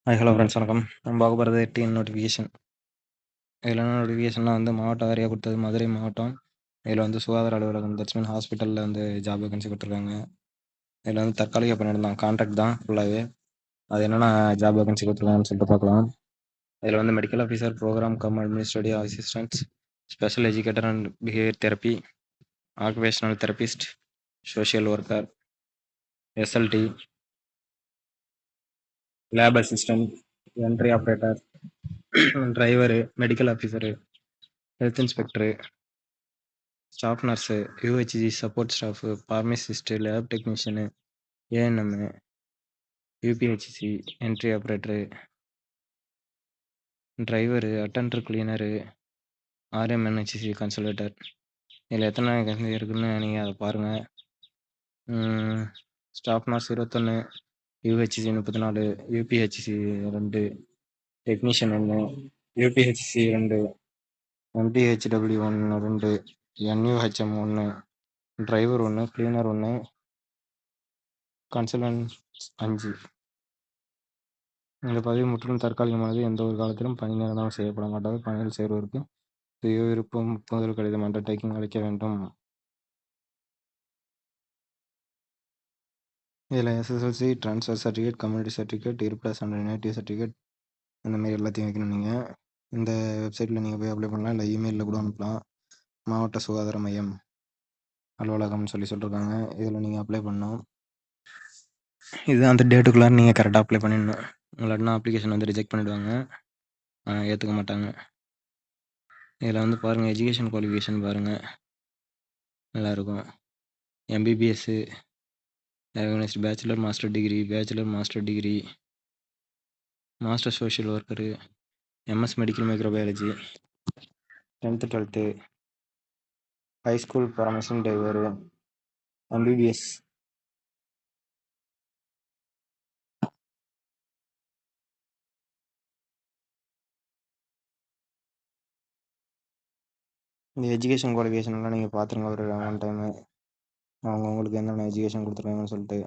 Hi hello friends வணக்கம். நம்ம பார்க்க போகிறது டிஎன் நோட்டிஃபிகேஷன். இதில் என்ன நோட்டிஃபிகேஷன்னா மாவட்ட வாரியாக கொடுத்தது மதுரை மாவட்டம். இதில் சுகாதார அலுவலகம் தட்ஸ் மீன் ஹாஸ்பிட்டலில் ஜாப் வேகன்சி கொடுத்துருக்காங்க. இதில் தற்காலிக பணியிடம் கான்ட்ராக்ட் தான் ஃபுல்லாகவே. அது என்னென்ன ஜாப் வேகன்சி கொடுத்துருக்காங்கன்னு சொல்லிட்டு பார்க்கலாம். இதில் medical officer, program cum administrative assistants, special educator and behaviour therapy, occupational therapist, social worker, SLT, lab assistant, entry operator, driver, medical officer, health inspector, staff nurse, UHG support staff, pharmacist, lab technician, ANM, UPHC, entry operator, driver, attender, cleaner, RMNHC consultator. இதில் எத்தனை vacancy இருக்குதுன்னு நீங்கள் அதை பாருங்கள். Staff nurse 21, UHC 34, UPHC 2, technician 1, UPHC 2, MTHW 1 2, NUHM 1, driver 1, cleaner 1, consultants 5. இந்த பதவி முற்றிலும் தற்காலிகமானது. எந்த ஒரு காலத்திலும் பணி நிரந்தரம் செய்யப்பட மாட்டாது. பணியில் சேருவதற்கு சுய விருப்பம் ஒப்புதல் கடிதம் அண்டர்டேக்கிங் அளிக்க வேண்டும். இதில் SSLC, transfer certificate, community certificate, இருப்பிட சான்று, நேட்டிவ் சர்டிஃபிகேட் இந்த மாதிரி எல்லாத்தையும் வைக்கணும். நீங்கள் இந்த வெப்சைட்டில் நீங்கள் போய் அப்ளை பண்ணலாம், இல்லை இமெயிலில் கூட அனுப்பலாம். மாவட்ட சுகாதார மையம் அலுவலகம்னு சொல்லியிருக்காங்க. இதில் நீங்கள் அப்ளை பண்ணணும். இது அந்த டேட்டுக்குள்ளார நீங்கள் கரெக்டாக அப்ளை பண்ணிடணும். இல்லாட்டினா அப்ளிகேஷன் ரிஜெக்ட் பண்ணிவிடுவாங்க, ஏற்றுக்க மாட்டாங்க. இதில் பாருங்கள், எஜுகேஷன் குவாலிஃபிகேஷன் பாருங்கள், நல்லாயிருக்கும். MBBS, bachelor master degree, master social worker, MS medical microbiology, 10th 12th, high school Parameshan driver, MBBS. இந்த எஜுகேஷன் குவாலிஃபிகேஷன்லாம் நீங்கள் பார்த்துருங்க ஒரு 1 டைமு. அவங்க உங்களுக்கு என்னென்ன எஜுகேஷன் கொடுத்துருக்காங்கன்னு சொல்லிட்டு.